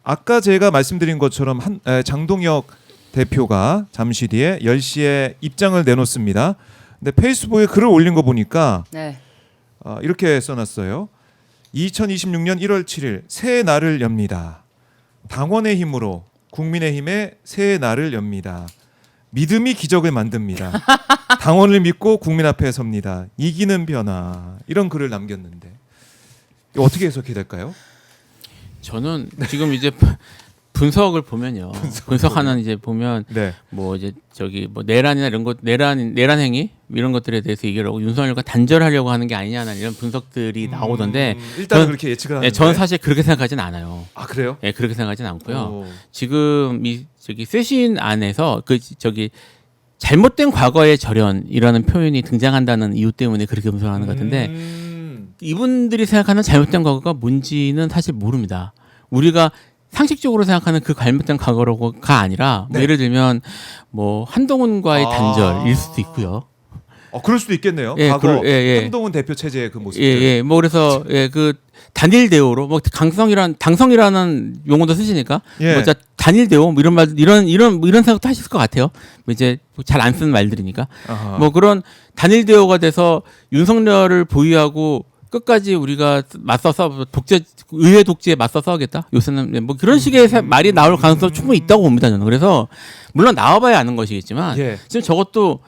아까 제가 말씀드린 것처럼 장동혁 대표가 잠시 뒤에 10시에 입장을 내놓습니다. 근데 페이스북에 글을 올린 거 보니까 네. 이렇게 써놨어요. 2026년 1월 7일 새 날을 엽니다. 당원의 힘으로 국민의힘의 새 날을 엽니다. 믿음이 기적을 만듭니다. 당원을 믿고 국민 앞에 섭니다. 이기는 변화. 이런 글을 남겼는데 이거 어떻게 해석해야 될까요? 저는 지금 이제 분석을 보면요. 분석하는 이제 보면 네. 뭐 이제 저기 뭐 내란이나 이런 것 내란 행위 이런 것들에 대해서 얘기하고 윤석열과 단절하려고 하는 게 아니냐는 이런 분석들이 나오던데 일단은 그렇게 예측을 하는데 저는 사실 그렇게 생각하지는 않아요. 아 그래요? 예, 그렇게 생각하지는 않고요. 오. 지금 이 저기 쇄신 안에서 그 저기 잘못된 과거의 절연이라는 표현이 등장한다는 이유 때문에 그렇게 분석하는 것 같은데 이분들이 생각하는 잘못된 과거가 뭔지는 사실 모릅니다. 우리가 상식적으로 생각하는 그 잘못된 과거가 아니라 뭐 네. 예를 들면 뭐 한동훈과의 단절일 수도 있고요. 그럴 수도 있겠네요. 예, 과거 예. 한동훈 대표 체제의 그 모습. 예. 뭐 그래서 그 단일 대오로 뭐 당성이라는 용어도 쓰시니까 예. 뭐 단일 대오 뭐 이런 말 이런 생각도 하실 것 같아요. 뭐 이제 잘 안 쓰는 말들이니까. 아하. 뭐 그런 단일 대오가 돼서 윤석열을 보유하고 끝까지 우리가 맞서서 의회 독재에 맞서 싸우겠다. 요새는 뭐 그런 식의 말이 나올 가능성이 충분히 있다고 봅니다. 저는. 그래서 물론 나와봐야 아는 것이겠지만 예. 지금 저것도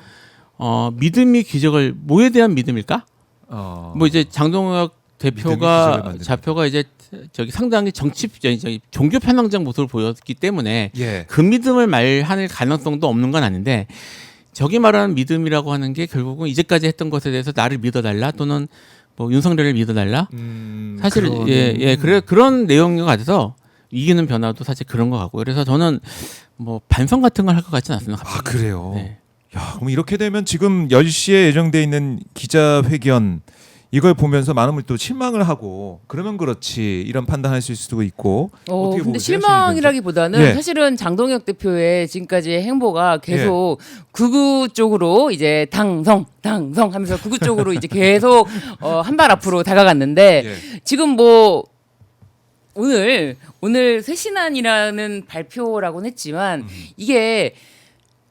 믿음이 기적을 뭐에 대한 믿음일까? 뭐 이제 장동혁 대표가 좌표가 이제 저기 상당히 저기 종교 편향적 모습을 보였기 때문에 예. 그 믿음을 말할 가능성도 없는 건 아닌데 저기 말하는 믿음이라고 하는 게 결국은 이제까지 했던 것에 대해서 나를 믿어달라 또는 뭐 윤석열을 믿어달라. 사실 그래 그런 내용인 것 같아서 이기는 변화도 사실 그런 것 같고 그래서 저는 뭐 반성 같은 걸 할 것 같지는 않습니다. 아 그래요. 네. 야, 그럼 이렇게 되면 지금 10시에 예정돼 있는 기자회견 이걸 보면서 많은 분들이 또 실망을 하고 그러면 그렇지 이런 판단할 수 있을 수도 있고. 어떻게 근데 보세요, 실망이라기보다는 예. 사실은 장동혁 대표의 지금까지의 행보가 계속 극우 쪽으로 이제 당성 하면서 극우 쪽으로 이제 계속 한 발 앞으로 다가갔는데 예. 지금 뭐 오늘 쇄신안이라는 발표라고는 했지만 이게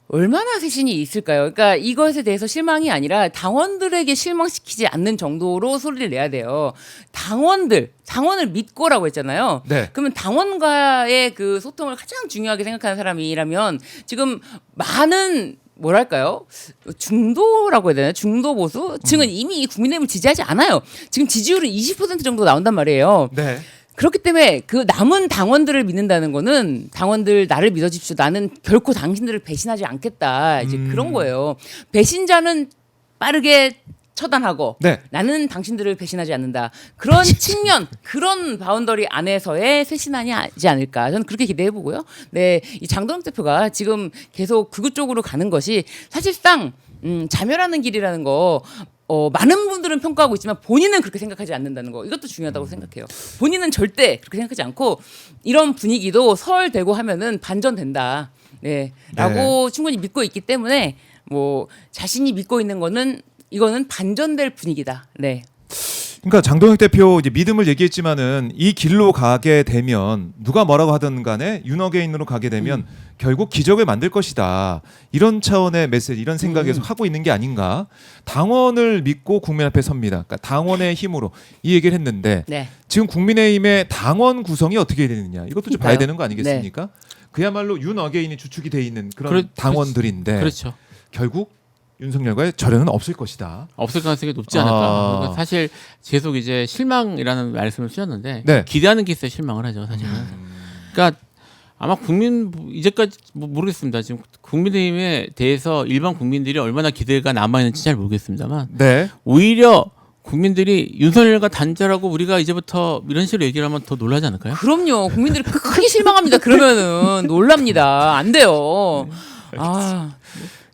얼마나 쇄신이 있을까요? 그러니까 이것에 대해서 실망이 아니라 당원들에게 실망시키지 않는 정도로 소리를 내야 돼요. 당원을 믿고라고 했잖아요. 네. 그러면 당원과의 그 소통을 가장 중요하게 생각하는 사람이라면 지금 많은 뭐랄까요? 중도라고 해야 되나요? 중도 보수? 지금 이미 국민의힘을 지지하지 않아요. 지금 지지율은 20% 정도 나온단 말이에요. 네. 그렇기 때문에 그 남은 당원들을 믿는다는 거는 당원들 나를 믿어주십시오. 나는 결코 당신들을 배신하지 않겠다. 이제 그런 거예요. 배신자는 빠르게 처단하고 네. 나는 당신들을 배신하지 않는다. 그런 측면, 그런 바운더리 안에서의 쇄신안이 하지 않을까. 저는 그렇게 기대해 보고요. 네, 이 장동혁 대표가 지금 계속 극우 쪽으로 가는 것이 사실상 자멸하는 길이라는 거. 많은 분들은 평가하고 있지만 본인은 그렇게 생각하지 않는다는 거 이것도 중요하다고 생각해요. 본인은 절대 그렇게 생각하지 않고 이런 분위기도 설되고 하면은 반전된다. 네, 라고 충분히 믿고 있기 때문에 뭐 자신이 믿고 있는 거는 이거는 반전될 분위기다. 네. 그러니까 장동혁 대표 이제 믿음을 얘기했지만은 이 길로 가게 되면 누가 뭐라고 하든 간에 윤어게인으로 가게 되면 결국 기적을 만들 것이다. 이런 차원의 메시지, 이런 생각에서 하고 있는 게 아닌가. 당원을 믿고 국민 앞에 섭니다. 그러니까 당원의 힘으로 이 얘기를 했는데 네. 지금 국민의힘의 당원 구성이 어떻게 되느냐. 이것도 좀 봐야 되는 거 아니겠습니까? 그야말로 윤어게인이 주축이 돼 있는 그런 당원들인데 그렇죠. 결국 윤석열과의 절연은 없을 것이다. 없을 가능성이 높지 않을까. 그러니까 사실 계속 이제 실망이라는 말씀을 쓰셨는데 네. 기대하는 게 있어야 실망을 하죠, 사실은. 그러니까 아마 이제까지 모르겠습니다. 지금 국민의힘에 대해서 일반 국민들이 얼마나 기대가 남아 있는지 잘 모르겠습니다만 네. 오히려 국민들이 윤석열과 단절하고 우리가 이제부터 이런 식으로 얘기를 하면 더 놀라지 않을까요? 그럼요. 국민들이 크게 실망합니다. 그러면은 놀랍니다. 안 돼요.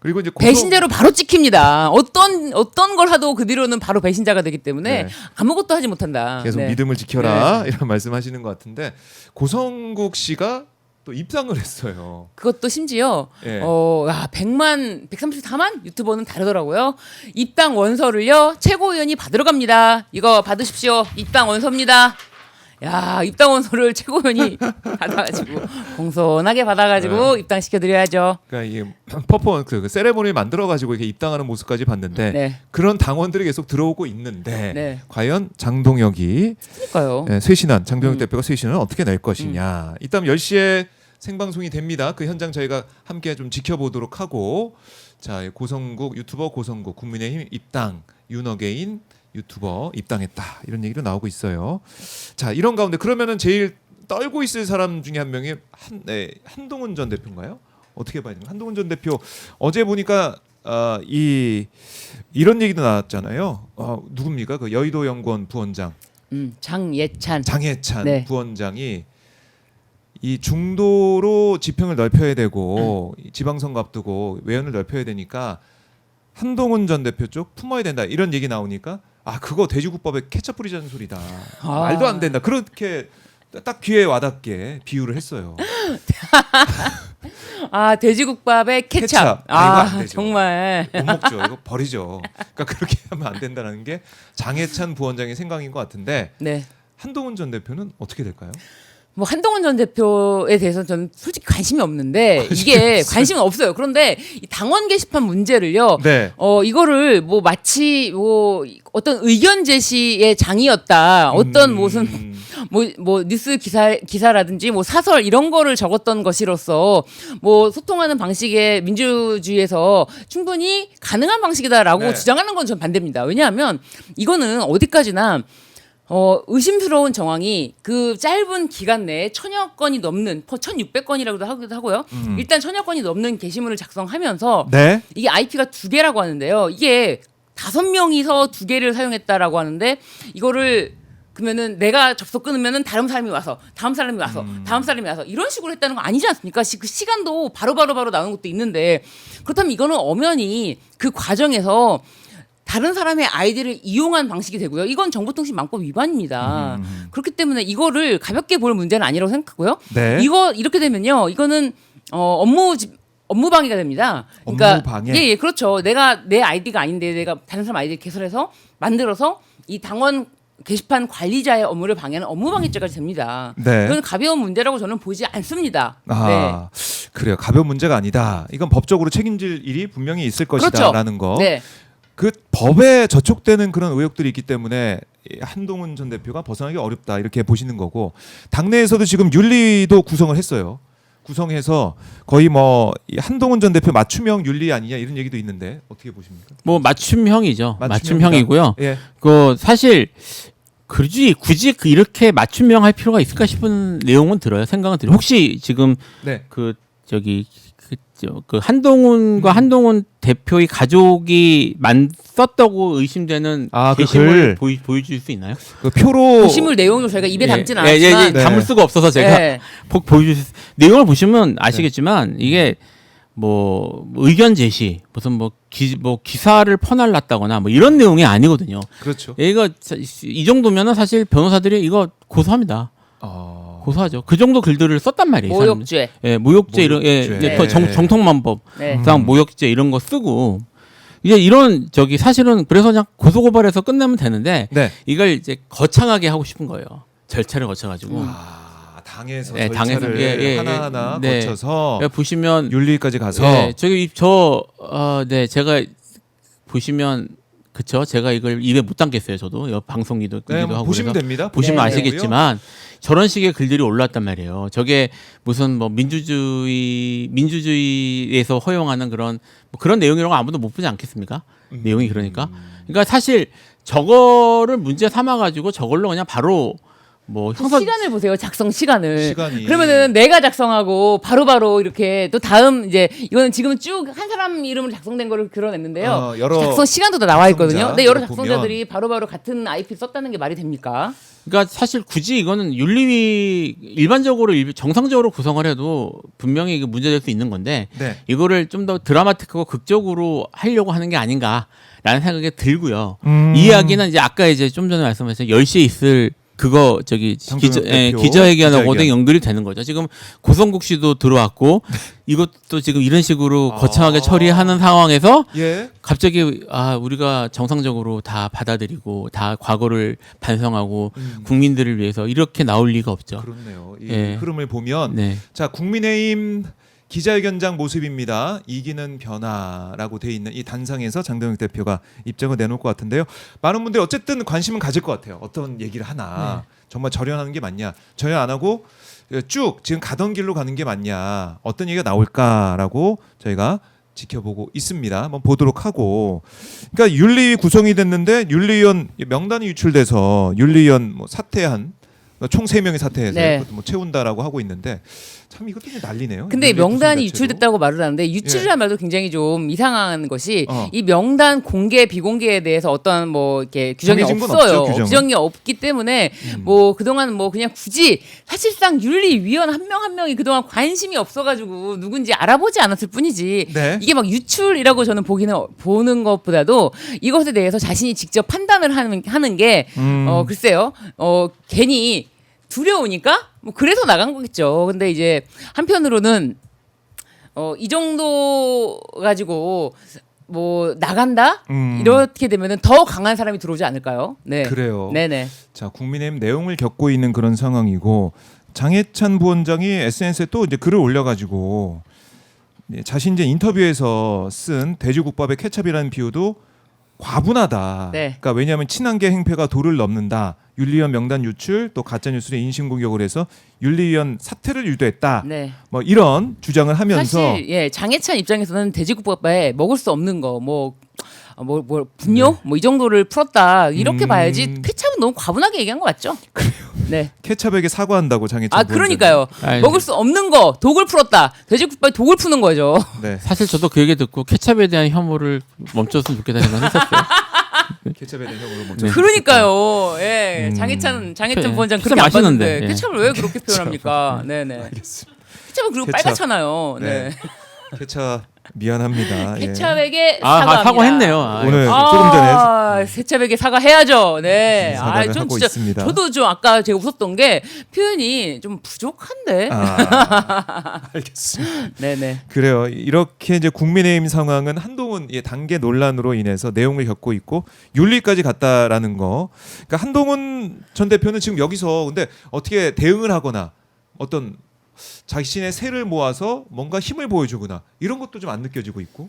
그리고 이제 배신자로 바로 찍힙니다. 어떤 걸 하도 그 뒤로는 바로 배신자가 되기 때문에 네. 아무것도 하지 못한다. 계속 네. 믿음을 지켜라 이런 말씀하시는 것 같은데 고성국 씨가 또 입상을 했어요. 그것도 심지어 예. 134만 유튜버는 다르더라고요. 입당 원서를요 최고위원이 받으러 갑니다. 이거 받으십시오. 입당 원서입니다. 야 입당원서를 최고위원이 받아가지고 공손하게 받아가지고 입당시켜드려야죠. 그러니까 이게 퍼포먼스 그 세레모니를 만들어 가지고 이렇게 입당하는 모습까지 봤는데 네. 그런 당원들이 계속 들어오고 있는데 네. 과연 장동혁이 그러니까요. 쇄신안 장동혁 대표가 쇄신을 어떻게 낼 것이냐. 이따 10시에 생방송이 됩니다. 그 현장 저희가 함께 좀 지켜보도록 하고 자 고성국 유튜버 고성국 국민의힘 입당 윤어게인 유튜버 입당했다 이런 얘기도 나오고 있어요. 자 이런 가운데 그러면은 제일 떨고 있을 사람 중에 한 명이 한동훈 전 대표인가요? 어떻게 봐야 됩니까? 한동훈 전 대표 어제 보니까 이런 얘기도 나왔잖아요. 누굽니까? 그 여의도 연구원 부원장 장예찬 장해찬 부원장이 이 중도로 지평을 넓혀야 되고 지방선거 앞두고 외연을 넓혀야 되니까 한동훈 전 대표 쪽 품어야 된다 이런 얘기 나오니까 그거 돼지국밥에 케첩 뿌리자는 소리다. 말도 안 된다. 그렇게 딱 귀에 와닿게 비유를 했어요. 돼지국밥에 케찹. 이거 안 되죠. 정말. 못 먹죠. 이거 버리죠. 그러니까 그렇게 하면 안 된다는 게 장해찬 부원장의 생각인 것 같은데 네. 한동훈 전 대표는 어떻게 될까요? 뭐 한동훈 전 대표에 대해서는 저는 솔직히 관심이 없는데 이게 관심은 없어요. 그런데 이 당원 게시판 문제를요. 네. 이거를 뭐 마치 뭐 어떤 의견 제시의 장이었다. 어떤 무슨 뭐 뉴스 기사라든지 뭐 사설 이런 거를 적었던 것이로서 뭐 소통하는 방식의 민주주의에서 충분히 가능한 방식이다라고 네. 주장하는 건 전 반대입니다. 왜냐하면 이거는 어디까지나 의심스러운 정황이 그 짧은 기간 내에 1000여 건이 넘는 1600건이라고도 하기도 하고요. 일단 1000여 건이 넘는 게시물을 작성하면서 네. 이게 IP가 2개라고 하는데요. 이게 5명이서 2개를 사용했다라고 하는데 이거를 그러면은 내가 접속 끊으면은 다른 사람이 와서 다음 사람이 와서 다음 사람이 와서 이런 식으로 했다는 거 아니지 않습니까? 그 시간도 바로 나오는 것도 있는데 그렇다면 이거는 엄연히 그 과정에서 다른 사람의 아이디를 이용한 방식이 되고요. 이건 정보통신망법 위반입니다. 그렇기 때문에 이거를 가볍게 볼 문제는 아니라고 생각하고요. 네. 이거 이렇게 되면요. 이거는 업무 방해가 됩니다. 그러니까 업무 방해? 예, 그렇죠. 내가 내 아이디가 아닌데 내가 다른 사람 아이디를 개설해서 만들어서 이 당원 게시판 관리자의 업무를 방해하는 업무 방해죄가 됩니다. 네. 이건 가벼운 문제라고 저는 보지 않습니다. 그래요. 가벼운 문제가 아니다. 이건 법적으로 책임질 일이 분명히 있을 것이다라는 거. 네. 그 법에 저촉되는 그런 의혹들이 있기 때문에 한동훈 전 대표가 벗어나기 어렵다 이렇게 보시는 거고 당내에서도 지금 윤리도 구성을 했어요. 구성해서 거의 뭐 한동훈 전 대표 맞춤형 윤리 아니냐 이런 얘기도 있는데 어떻게 보십니까? 뭐 맞춤형이죠. 맞춤형이다. 맞춤형이고요. 예. 그 사실 굳이 이렇게 맞춤형 할 필요가 있을까 싶은 내용은 들어요. 생각은 들어요. 혹시 지금 네. 그 한동훈과 한동훈 대표의 가족이 썼다고 의심되는 그 게시물 보여줄 수 있나요? 그 표로 게시물 내용을 저희가 입에 담지는 않았지만 네. 담을 수가 없어서 제가 네. 보여줄 내용을 보시면 아시겠지만 이게 뭐 의견 제시 무슨 기사를 퍼날랐다거나 뭐 이런 내용이 아니거든요. 그렇죠. 이거 이 정도면은 사실 변호사들이 이거 고소합니다. 고소하죠. 그 정도 글들을 썼단 말이에요. 모욕죄. 모욕죄 이런 정통만법, 네. 모욕죄 이런 거 쓰고 이제 이런 사실은 그래서 그냥 고소고발해서 끝내면 되는데 네. 이걸 이제 거창하게 하고 싶은 거예요. 절차를 거쳐가지고. 당에서 네, 절차를 하나하나 거쳐서 보시면 윤리까지 가서 제가 보시면 그쵸? 제가 이걸 입에 못 담겠어요. 저도 방송기도 하고 보시면 됩니다. 보시면 네. 아시겠지만 저런 식의 글들이 올라왔단 말이에요. 저게 무슨 뭐 민주주의에서 허용하는 그런 내용이라고 아무도 못 보지 않겠습니까? 내용이 그러니까 사실 저거를 문제 삼아 가지고 저걸로 그냥 바로 시간을 보세요. 작성 시간을. 시간이. 그러면은 내가 작성하고 바로바로 이렇게 또 다음 이제 이거는 지금 쭉 한 사람 이름으로 작성된 거를 그려냈는데요. 여러 작성 시간도 다 나와 있거든요. 근데 여러 보면. 작성자들이 바로바로 같은 IP 썼다는 게 말이 됩니까? 그러니까 사실 굳이 이거는 일반적으로 정상적으로 구성을 해도 분명히 이게 문제될 수 있는 건데 네. 이거를 좀 더 드라마틱하고 극적으로 하려고 하는 게 아닌가라는 생각이 들고요. 이 이야기는 이제 아까 좀 전에 말씀하신 10시에 있을 그거 저기 장동혁 대표 기자회견하고 기자회견. 연결이 되는 거죠. 지금 고성국 씨도 들어왔고 이것도 지금 이런 식으로 거창하게 처리하는 상황에서 예. 갑자기 우리가 정상적으로 다 받아들이고 다 과거를 반성하고 국민들을 위해서 이렇게 나올 리가 없죠. 그렇네요. 이 예. 흐름을 보면 네. 자 국민의힘 기자회견장 모습입니다. 이기는 변화라고 돼 있는 이 단상에서 장동혁 대표가 입장을 내놓을 것 같은데요. 많은 분들이 어쨌든 관심은 가질 것 같아요. 어떤 얘기를 하나 정말 절연하는 게 맞냐, 절연 안 하고 쭉 지금 가던 길로 가는 게 맞냐, 어떤 얘기가 나올까라고 저희가 지켜보고 있습니다. 한번 보도록 하고, 그러니까 윤리위 구성이 됐는데 윤리위원 명단이 유출돼서 윤리위원 뭐 사퇴한 총 3명이 사퇴해서 네. 그것도 뭐 채운다라고 하고 있는데 참 이것도 좀 난리네요. 근데 윤리위 명단이 구성 자체도. 유출됐다고 말을 하는데 유출이란 말도 굉장히 좀 이상한 것이 어. 이 명단 공개 비공개에 대해서 어떤 뭐 이렇게 규정이 정해진 건 없어요. 없죠, 규정은. 규정이 없기 때문에 뭐 그동안 뭐 그냥 굳이 사실상 윤리위원 한 명 한 명이 그동안 관심이 없어가지고 누군지 알아보지 않았을 뿐이지 네. 이게 막 유출이라고 저는 보는 것보다도 이것에 대해서 자신이 직접 판단을 하는 게 글쎄요 괜히 두려우니까 뭐 그래서 나간 거겠죠. 근데 이제 한편으로는 이 정도 가지고 뭐 나간다 이렇게 되면은 더 강한 사람이 들어오지 않을까요? 네. 그래요. 네네. 자 국민의힘 내용을 겪고 있는 그런 상황이고 장해찬 부원장이 SNS에 또 이제 글을 올려가지고 자신 이제 인터뷰에서 쓴 돼지국밥의 케찹이라는 비유도 과분하다. 네. 그러니까 왜냐하면 친한계 행패가 도를 넘는다. 윤리위원 명단 유출 또 가짜 뉴스에 인신공격을 해서 윤리위원 사퇴를 유도했다. 네. 뭐 이런 주장을 하면서 사실 장해찬 입장에서는 돼지국밥에 먹을 수 없는 거 뭐 분뇨 뭐 이 정도를 풀었다 이렇게 봐야지 케찹은 너무 과분하게 얘기한 거 맞죠? 그래요. 네. 케찹에게 사과한다고 장해찬 부원장이. 그러니까요. 아니, 먹을 수 없는 거 독을 풀었다. 돼지국밥에 독을 푸는 거죠. 네. 사실 저도 그 얘기 듣고 케찹에 대한 혐오를 멈췄으면 좋겠다 생각했었어요. 케찹에 대한 혐오를 먼저. 네. 그러니까요. 예. 장해찬 부원장 케찹 그렇게 안 맛있는데, 봤는데 예. 케찹을 왜 그렇게 표현합니까? 네네. 알겠습니다. 케찹은 그리고 케찹. 빨갛잖아요. 네. 네. 케찹 미안합니다. 예. 케찹에게 사과합니다. 사과했네요. 오늘 역시. 조금 전에 세찹에게 사과해야죠. 네. 사과를 좀 하고 진짜 있습니다. 저도 좀 아까 제가 웃었던 게 표현이 좀 부족한데. 알겠습니다. 네네. 그래요. 이렇게 이제 국민의힘 상황은 한동훈 단계 논란으로 인해서 내용을 겪고 있고 윤리까지 갔다라는 거. 그러니까 한동훈 전 대표는 지금 여기서 근데 어떻게 대응을 하거나 어떤 자신의 세를 모아서 뭔가 힘을 보여주거나 이런 것도 좀 안 느껴지고 있고.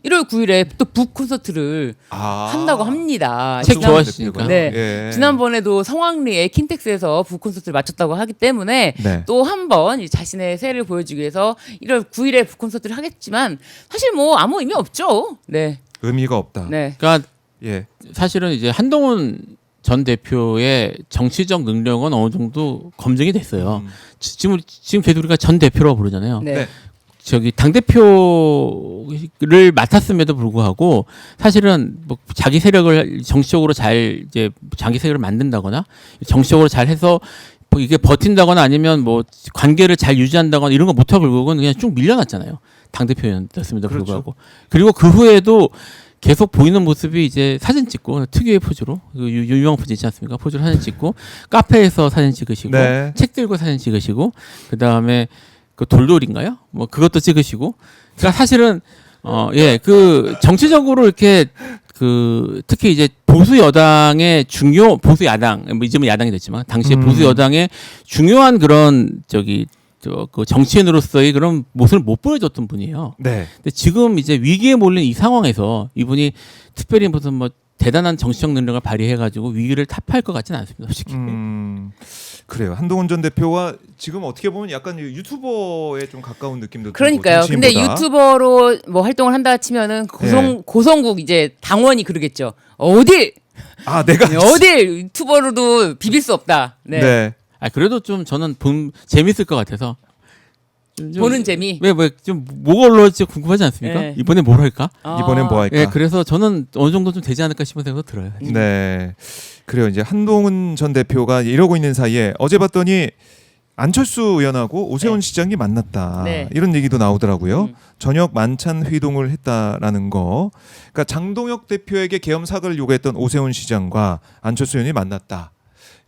1월 9일에 또 북 콘서트를 한다고 합니다. 책 좋아하시니까. 네. 예. 지난번에도 성황리에 킨텍스에서 북 콘서트를 마쳤다고 하기 때문에 네. 또 한 번 자신의 세를 보여주기 위해서 1월 9일에 북 콘서트를 하겠지만 사실 뭐 아무 의미 없죠. 네. 의미가 없다. 네. 그러니까 예. 사실은 이제 한동훈 전 대표의 정치적 능력은 어느 정도 검증이 됐어요. 지금 계속 우리가 전 대표라고 부르잖아요. 네. 네. 저기 당 대표를 맡았음에도 불구하고 사실은 뭐 자기 세력을 정치적으로 잘 이제 자기 세력을 만든다거나 정치적으로 잘 해서 뭐 이게 버틴다거나 아니면 뭐 관계를 잘 유지한다거나 이런 거 못하고 결국은 그냥 쭉 밀려났잖아요. 당 대표였음에도 그렇죠. 불구하고. 그리고 그 후에도 계속 보이는 모습이 이제 사진 찍고 특유의 포즈로 유명 포즈 있지 않습니까? 포즈로 사진 찍고 카페에서 사진 찍으시고 네. 책 들고 사진 찍으시고 그 다음에 그 돌돌인가요? 뭐 그것도 찍으시고. 그러니까 사실은 그 정치적으로 이렇게 그 특히 이제 보수 여당의 보수 야당 뭐 이제는 야당이 됐지만 당시에 보수 여당의 중요한 그런 그 정치인으로서의 그런 모습을 못 보여줬던 분이에요. 네. 근데 지금 이제 위기에 몰린 이 상황에서 이분이 특별히 무슨 뭐 대단한 정치적 능력을 발휘해가지고 위기를 타파할 것 같지는 않습니다, 솔직히. 그래요. 한동훈 전 대표와 지금 어떻게 보면 약간 유튜버에 좀 가까운 느낌도 들고 그러니까요. 근데 정치인보다. 유튜버로 뭐 활동을 한다 치면은 고성국 이제 당원이 그러겠죠. 내가 어딜 유튜버로도 비빌 수 없다. 네. 네. 그래도 좀 저는 재밌을 것 같아서. 좀 보는 재미. 좀 뭐가 올라올지 궁금하지 않습니까? 네. 이번에 뭘 할까? 이번엔 뭐 할까? 그래서 저는 어느 정도 좀 되지 않을까 싶은 생각도 들어요. 네. 그래요. 이제 한동훈 전 대표가 이러고 있는 사이에 어제 봤더니 안철수 의원하고 오세훈 시장이 만났다. 네. 이런 얘기도 나오더라고요. 저녁 만찬 회동을 했다라는 거. 그러니까 장동혁 대표에게 계엄 사과를 요구했던 오세훈 시장과 안철수 의원이 만났다.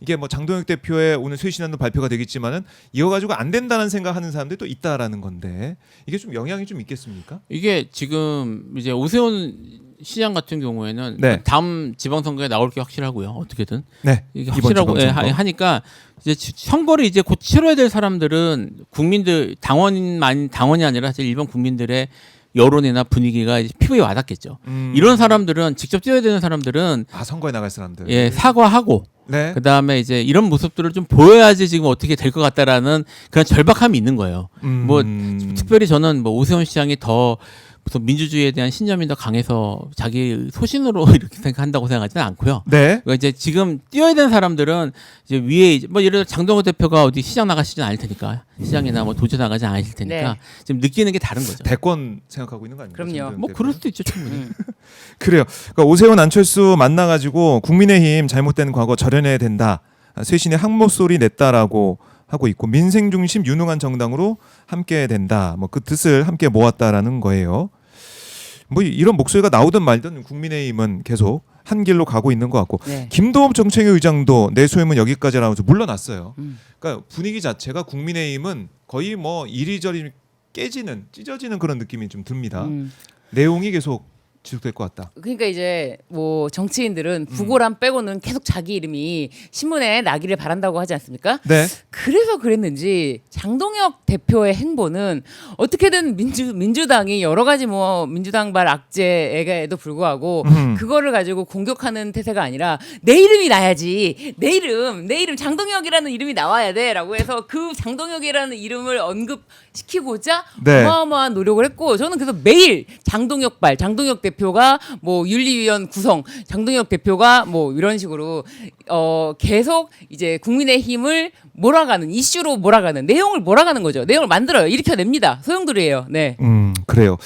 이게 뭐 장동혁 대표의 오늘 쇄신안도 발표가 되겠지만은 이거 가지고 안 된다는 생각하는 사람들이 또 있다라는 건데 이게 좀 영향이 좀 있겠습니까? 이게 지금 이제 오세훈 시장 같은 경우에는 네. 다음 지방선거에 나올 게 확실하고요. 어떻게든 네. 이게 이번 확실하고 지방선거. 하니까 이제 선거를 이제 곧 치러야 될 사람들은 국민들 당원이 아니라 사실 일반 국민들의 여론이나 분위기가 이제 피부에 와닿겠죠. 이런 사람들은 직접 뛰어야 되는 사람들은 선거에 나갈 사람들. 예, 사과하고 네. 그다음에 이제 이런 모습들을 좀 보여야지 지금 어떻게 될 것 같다라는 그런 절박함이 있는 거예요. 뭐 특별히 저는 뭐 오세훈 시장이 더 무슨 민주주의에 대한 신념이 더 강해서 자기 소신으로 이렇게 생각한다고 생각하지는 않고요. 네. 그러니까 이제 지금 뛰어야 되는 사람들은 이제 위에 뭐 예를 들어 장동호 대표가 어디 시장 나가시진 않을 테니까 시장이나 뭐 도지 나가지 않을 테니까 네. 지금 느끼는 게 다른 거죠. 대권 생각하고 있는 거 아닙니까? 그럼요. 장동혁 뭐 대표는? 그럴 수도 있죠 충분히. 그래요. 그러니까 오세훈 안철수 만나가지고 국민의힘 잘못된 과거 절연해야 된다. 쇄신의 항목 소리 냈다라고 하고 있고 민생 중심 유능한 정당으로 함께 된다. 뭐 그 뜻을 함께 모았다라는 거예요. 뭐 이런 목소리가 나오든 말든 국민의힘은 계속 한 길로 가고 있는 것 같고 네. 김도읍 정책위 의장도 내 소임은 여기까지라면서 물러났어요. 그러니까 분위기 자체가 국민의힘은 거의 뭐 이리저리 깨지는 찢어지는 그런 느낌이 좀 듭니다. 내용이 계속 지속될 것 같다. 그러니까 이제 뭐 정치인들은 부고람 빼고는 계속 자기 이름이 신문에 나기를 바란다고 하지 않습니까? 네. 그래서 그랬는지 장동혁 대표의 행보는 어떻게든 민주당이 여러 가지 뭐 민주당발 악재에도 불구하고 그거를 가지고 공격하는 태세가 아니라 내 이름이 나야지 내 이름 장동혁이라는 이름이 나와야 돼라고 해서 그 장동혁이라는 이름을 언급시키고자 네. 어마어마한 노력을 했고 저는 그래서 매일 장동혁 대표가 뭐 윤리위원 구성, 장동혁 대표가 뭐 이런 식으로 계속 이제 국민의힘을 몰아가는 이슈로 몰아가는 내용을 몰아가는 거죠. 내용을 만들어요. 일으켜냅니다. 소용돌이에요. 네. 그래요.